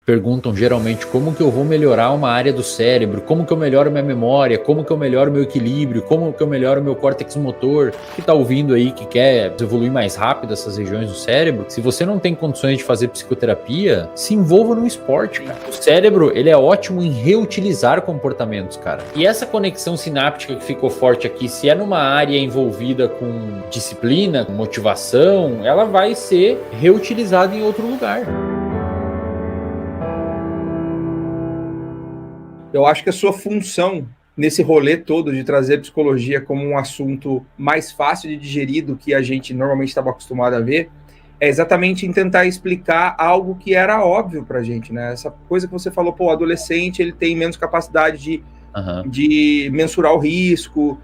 perguntam geralmente como que eu vou melhorar uma área do cérebro, como que eu melhoro minha memória, como que eu melhoro meu equilíbrio, como que eu melhoro meu córtex motor, que tá ouvindo aí que quer evoluir mais rápido essas regiões do cérebro, se você não tem condições de fazer psicoterapia, se envolva no esporte, cara. O cérebro, ele é ótimo em reutilizar comportamentos, cara. E essa conexão sináptica que ficou forte aqui, se é numa área envolvida com disciplina, com motivação, ela vai ser reutilizada em outro lugar. Eu acho que a sua função nesse rolê todo de trazer a psicologia como um assunto mais fácil de digerir do que a gente normalmente estava acostumado a ver, é exatamente em tentar explicar algo que era óbvio pra gente, né? Essa coisa que você falou, pô, o adolescente, ele tem menos capacidade de mensurar o risco.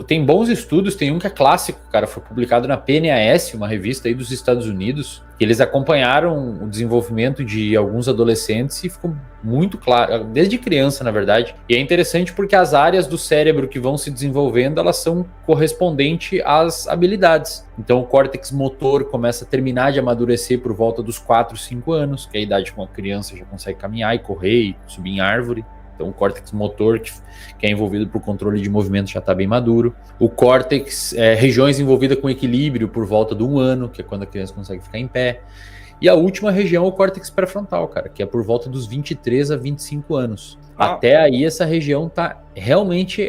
Tem bons estudos, tem um que é clássico, cara, foi publicado na PNAS, uma revista aí dos Estados Unidos, que eles acompanharam o desenvolvimento de alguns adolescentes e ficou muito claro, desde criança, na verdade. E é interessante porque as áreas do cérebro que vão se desenvolvendo, elas são correspondentes às habilidades. Então o córtex motor começa a terminar de amadurecer por volta dos 4, 5 anos, que é a idade que uma criança já consegue caminhar e correr e subir em árvore. Então o córtex motor, que é envolvido por controle de movimento, já está bem maduro. O córtex, regiões envolvidas com equilíbrio por volta de 1 ano, que é quando a criança consegue ficar em pé. E a última região é o córtex pré-frontal, cara, que é por volta dos 23 a 25 anos. Até aí essa região tá realmente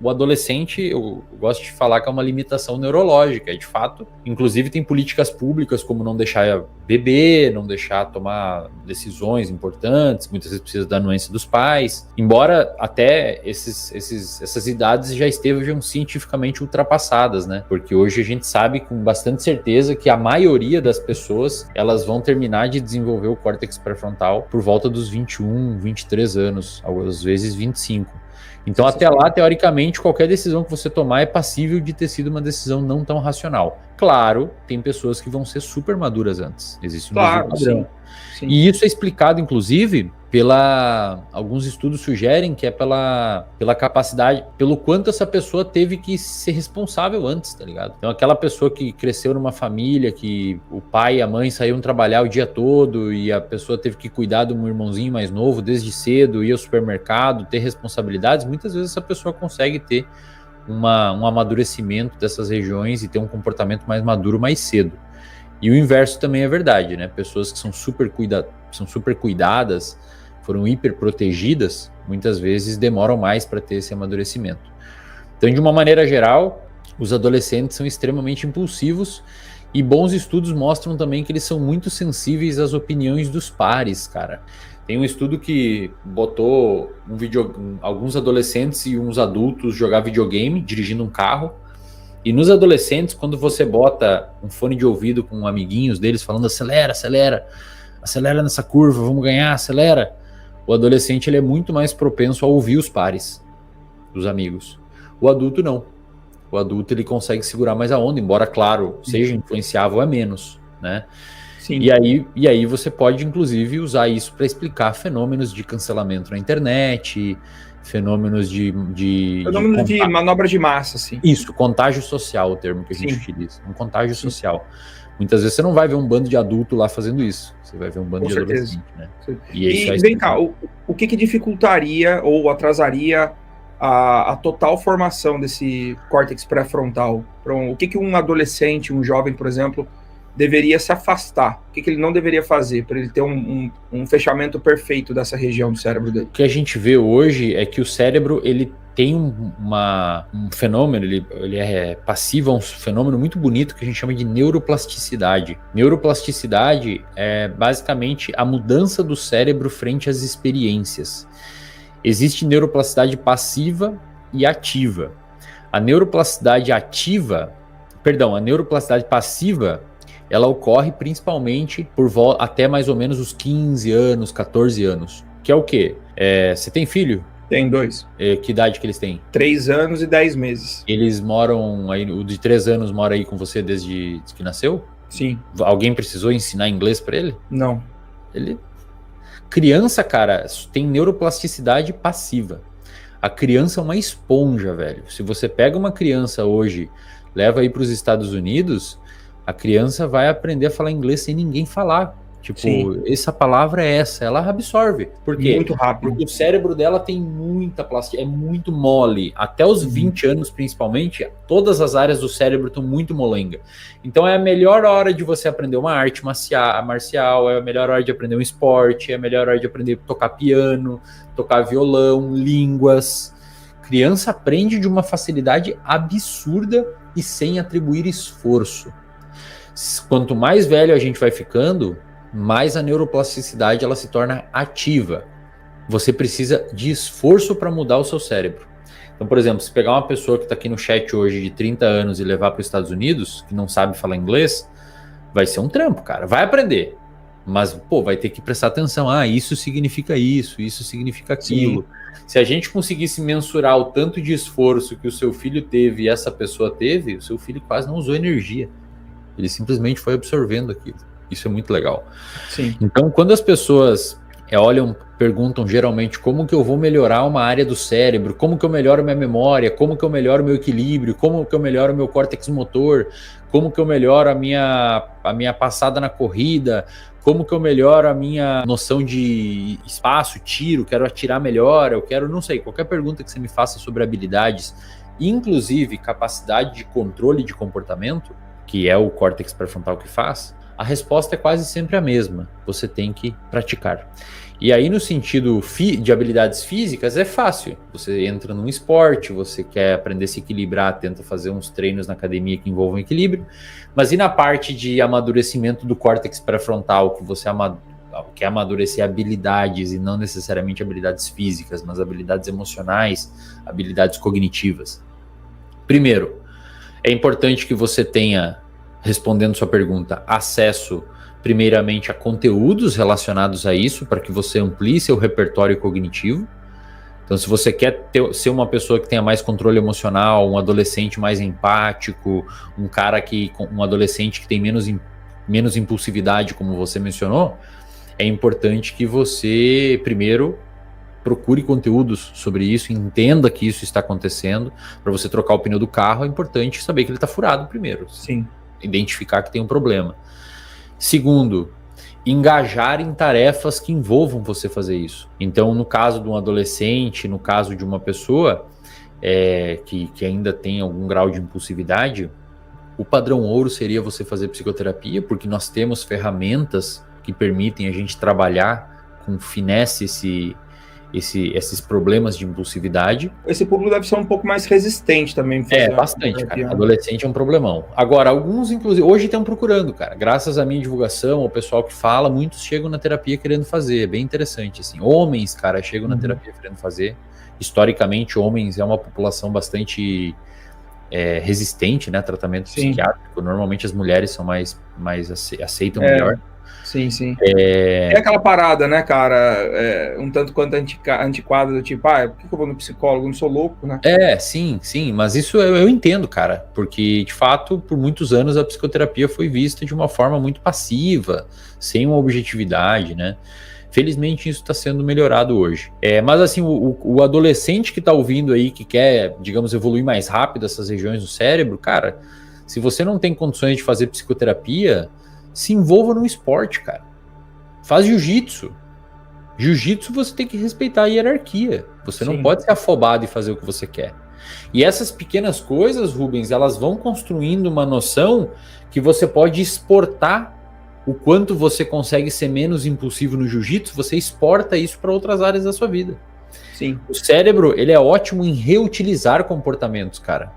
o adolescente, eu gosto de falar que é uma limitação neurológica, e de fato, inclusive tem políticas públicas como não deixar beber, não deixar tomar decisões importantes, muitas vezes precisa da anuência dos pais, embora até essas idades já estejam cientificamente ultrapassadas, né? Porque hoje a gente sabe com bastante certeza que a maioria das pessoas, elas vão terminar de desenvolver o córtex pré-frontal por volta dos 21, 23 anos, às vezes 25. Então, até lá, teoricamente, qualquer decisão que você tomar é passível de ter sido uma decisão não tão racional. Claro, tem pessoas que vão ser super maduras antes. Existe um desvio padrão. Sim. E isso é explicado, inclusive, alguns estudos sugerem que é pela capacidade, pelo quanto essa pessoa teve que ser responsável antes, tá ligado? Então, aquela pessoa que cresceu numa família que o pai e a mãe saíram trabalhar o dia todo e a pessoa teve que cuidar de um irmãozinho mais novo desde cedo, ir ao supermercado, ter responsabilidades, muitas vezes essa pessoa consegue ter um amadurecimento dessas regiões e ter um comportamento mais maduro mais cedo. E o inverso também é verdade, né? Pessoas que são super cuidadas, foram hiper protegidas, muitas vezes demoram mais para ter esse amadurecimento. Então, de uma maneira geral, os adolescentes são extremamente impulsivos e bons estudos mostram também que eles são muito sensíveis às opiniões dos pares, cara. Tem um estudo que botou alguns adolescentes e uns adultos jogar videogame, dirigindo um carro. E nos adolescentes, quando você bota um fone de ouvido com amiguinhos deles falando acelera, acelera, acelera nessa curva, vamos ganhar, acelera. O adolescente ele é muito mais propenso a ouvir os pares, os amigos. O adulto não. O adulto ele consegue segurar mais a onda, embora, claro, seja influenciável a menos, né? Sim. E aí você pode, inclusive, usar isso para explicar fenômenos de cancelamento na internet, fenômenos de manobra de massa, assim. Isso, contágio social, o termo que a gente utiliza. Um contágio social. Muitas vezes você não vai ver um bando de adulto lá fazendo isso. Você vai ver um bando de adolescente, né? E vem cá, o que dificultaria ou atrasaria a total formação desse córtex pré-frontal? O que um adolescente, um jovem, por exemplo, deveria se afastar? O que ele não deveria fazer para ele ter um fechamento perfeito dessa região do cérebro dele? O que a gente vê hoje é que o cérebro ele tem um fenômeno, ele é passivo a um fenômeno muito bonito que a gente chama de neuroplasticidade. Neuroplasticidade é basicamente a mudança do cérebro frente às experiências. Existe neuroplasticidade passiva e ativa. A neuroplasticidade passiva, ela ocorre principalmente até mais ou menos os 15 anos, 14 anos. Que é o quê? Você tem filho? Tem 2. Que idade que eles têm? 3 anos e 10 meses. Eles moram aí, o de 3 anos mora aí com você desde que nasceu? Sim. Alguém precisou ensinar inglês pra ele? Não. Criança, cara, tem neuroplasticidade passiva. A criança é uma esponja, velho. Se você pega uma criança hoje, leva aí pros Estados Unidos, a criança vai aprender a falar inglês sem ninguém falar. Tipo, Sim. essa palavra é essa, ela absorve. Por quê? Muito rápido. Porque o cérebro dela tem muita plasticina, é muito mole. Até os 20 anos, principalmente, todas as áreas do cérebro estão muito molenga. Então é a melhor hora de você aprender uma arte marcial, é a melhor hora de aprender um esporte, é a melhor hora de aprender a tocar piano, tocar violão, línguas. Criança aprende de uma facilidade absurda e sem atribuir esforço. Quanto mais velho a gente vai ficando, mais a neuroplasticidade ela se torna ativa. Você precisa de esforço para mudar o seu cérebro. Então, por exemplo, se pegar uma pessoa que está aqui no chat hoje de 30 anos e levar para os Estados Unidos, que não sabe falar inglês, vai ser um trampo, cara. Vai aprender, mas, pô, vai ter que prestar atenção. Ah, isso significa isso significa aquilo. Sim. Se a gente conseguisse mensurar o tanto de esforço que o seu filho teve e essa pessoa teve, o seu filho quase não usou energia. Ele simplesmente foi absorvendo aquilo. Isso é muito legal. Sim. Então, quando as pessoas olham, perguntam geralmente como que eu vou melhorar uma área do cérebro, como que eu melhoro minha memória, como que eu melhoro meu equilíbrio, como que eu melhoro meu córtex motor, como que eu melhoro a minha passada na corrida, como que eu melhoro a minha noção de espaço, tiro, quero atirar melhor, eu quero, não sei, qualquer pergunta que você me faça sobre habilidades, inclusive capacidade de controle de comportamento, que é o córtex pré-frontal que faz, a resposta é quase sempre a mesma. Você tem que praticar. E aí, no sentido de habilidades físicas, é fácil. Você entra num esporte, você quer aprender a se equilibrar, tenta fazer uns treinos na academia que envolvam equilíbrio. Mas e na parte de amadurecimento do córtex pré-frontal, que você quer amadurecer habilidades, e não necessariamente habilidades físicas, mas habilidades emocionais, habilidades cognitivas? Primeiro, é importante que você tenha, respondendo sua pergunta, acesso primeiramente a conteúdos relacionados a isso, para que você amplie seu repertório cognitivo. Então, se você quer ser uma pessoa que tenha mais controle emocional, um adolescente mais empático, um adolescente que tem menos impulsividade, como você mencionou, é importante que você, primeiro, procure conteúdos sobre isso, entenda que isso está acontecendo. Para você trocar o pneu do carro, é importante saber que ele está furado primeiro. Sim. Identificar que tem um problema. Segundo, engajar em tarefas que envolvam você fazer isso. Então, no caso de um adolescente, no caso de uma pessoa que ainda tem algum grau de impulsividade, o padrão ouro seria você fazer psicoterapia, porque nós temos ferramentas que permitem a gente trabalhar com finesse esses problemas de impulsividade. Esse público deve ser um pouco mais resistente também. Bastante, cara. Adolescente é um problemão. Agora, alguns, inclusive, hoje estão procurando, cara. Graças à minha divulgação, ao pessoal que fala, muitos chegam na terapia querendo fazer. É bem interessante, assim. Homens, cara, chegam na terapia querendo fazer. Historicamente, homens é uma população bastante resistente, né? Tratamento psiquiátrico. Normalmente as mulheres são mais aceitam melhor. Sim, sim. É aquela parada, né, cara, um tanto quanto antiquada, do tipo, por que eu vou no psicólogo? Eu não sou louco, né? Sim, mas isso eu entendo, cara, porque, de fato, por muitos anos a psicoterapia foi vista de uma forma muito passiva, sem uma objetividade, né? Felizmente isso está sendo melhorado hoje. Mas, assim, o adolescente que está ouvindo aí, que quer, digamos, evoluir mais rápido essas regiões do cérebro, cara, se você não tem condições de fazer psicoterapia, se envolva no esporte, cara. Faz jiu-jitsu. Jiu-jitsu você tem que respeitar a hierarquia. Você não pode ser afobado e fazer o que você quer. E essas pequenas coisas, Rubens, elas vão construindo uma noção que você pode exportar o quanto você consegue ser menos impulsivo no jiu-jitsu, você exporta isso para outras áreas da sua vida. Sim. O cérebro, ele é ótimo em reutilizar comportamentos, cara.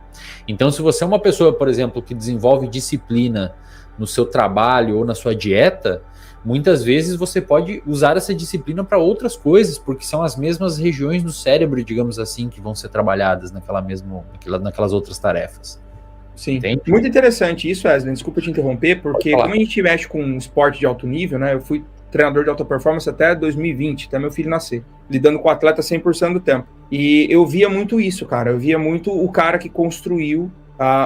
Então, se você é uma pessoa, por exemplo, que desenvolve disciplina no seu trabalho ou na sua dieta, muitas vezes você pode usar essa disciplina para outras coisas, porque são as mesmas regiões do cérebro, digamos assim, que vão ser trabalhadas naquelas outras tarefas. Sim. Entende? Muito interessante isso, Wesley. Desculpa te interromper, porque como a gente mexe com esporte de alto nível, né? Eu fui treinador de alta performance até 2020, até meu filho nascer, lidando com o atleta 100% do tempo. E eu via muito isso, cara. Eu via muito o cara que construiu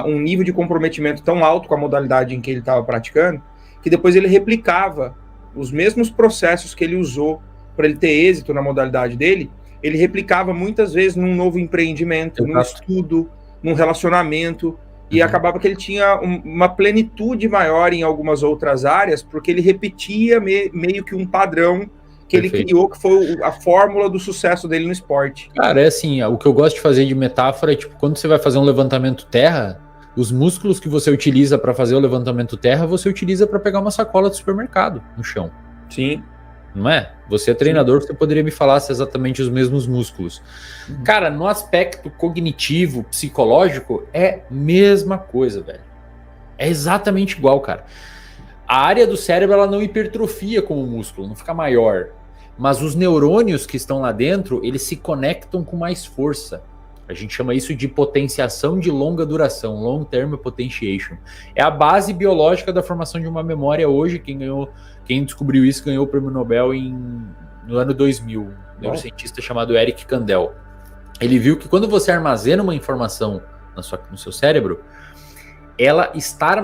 um nível de comprometimento tão alto com a modalidade em que ele estava praticando, que depois ele replicava os mesmos processos que ele usou para ele ter êxito na modalidade dele, ele replicava muitas vezes num novo empreendimento, num estudo, num relacionamento. E acabava que ele tinha uma plenitude maior em algumas outras áreas, porque ele repetia meio que um padrão que ele criou, que foi a fórmula do sucesso dele no esporte. Cara, é assim, o que eu gosto de fazer de metáfora é tipo, quando você vai fazer um levantamento terra, os músculos que você utiliza para fazer o levantamento terra, você utiliza para pegar uma sacola do supermercado no chão. Sim. Não é? Você é treinador, você poderia me falar se exatamente os mesmos músculos. Cara, no aspecto cognitivo, psicológico, é mesma coisa, velho. É exatamente igual, cara. A área do cérebro, ela não hipertrofia como o músculo, não fica maior. Mas os neurônios que estão lá dentro, eles se conectam com mais força. A gente chama isso de potenciação de longa duração, long term potentiation. É a base biológica da formação de uma memória hoje. Quem descobriu isso ganhou o prêmio Nobel no ano 2000, um neurocientista chamado Eric Kandel. Ele viu que quando você armazena uma informação no seu cérebro,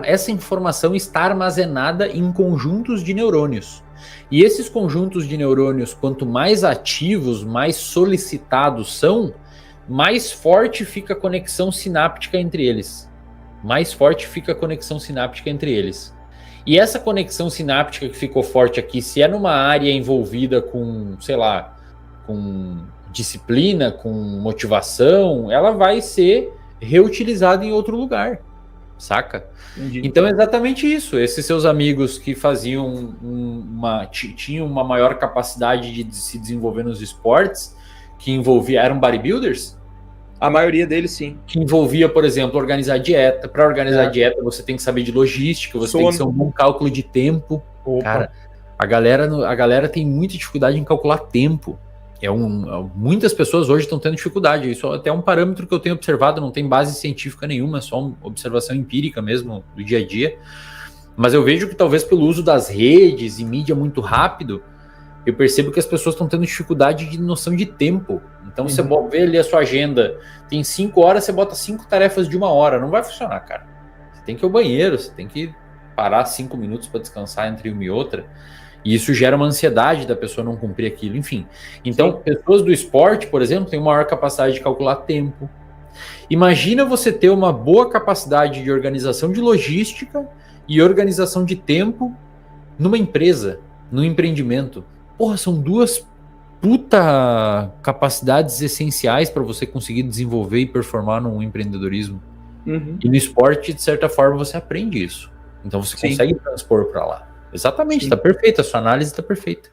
essa informação está armazenada em conjuntos de neurônios. E esses conjuntos de neurônios, quanto mais ativos, mais solicitados são, mais forte fica a conexão sináptica entre eles. E essa conexão sináptica que ficou forte aqui, se é numa área envolvida com, sei lá, com disciplina, com motivação, ela vai ser reutilizada em outro lugar, saca? Entendi. Então é exatamente isso. Esses seus amigos que faziam tinham uma maior capacidade de se desenvolver nos esportes, que eram bodybuilders? A maioria deles, sim. Que envolvia, por exemplo, organizar dieta. Para organizar dieta, você tem que saber de logística, você tem que ser um bom cálculo de tempo. Opa. Cara, a galera tem muita dificuldade em calcular tempo. Muitas pessoas hoje estão tendo dificuldade. Isso é até um parâmetro que eu tenho observado, não tem base científica nenhuma, é só uma observação empírica mesmo do dia a dia. Mas eu vejo que talvez pelo uso das redes e mídia muito rápido, eu percebo que as pessoas estão tendo dificuldade de noção de tempo. Então você vê ali a sua agenda, tem 5 horas, você bota 5 tarefas de 1 hora, não vai funcionar, cara. Você tem que ir ao banheiro, você tem que parar 5 minutos para descansar entre uma e outra. E isso gera uma ansiedade da pessoa não cumprir aquilo, enfim. Então, pessoas do esporte, por exemplo, têm uma maior capacidade de calcular tempo. Imagina você ter uma boa capacidade de organização de logística e organização de tempo numa empresa, num empreendimento. Porra, são 2 puta capacidades essenciais para você conseguir desenvolver e performar num empreendedorismo. E no esporte, de certa forma, você aprende isso. Então você consegue transpor para lá. Exatamente, tá perfeito, a sua análise tá perfeita.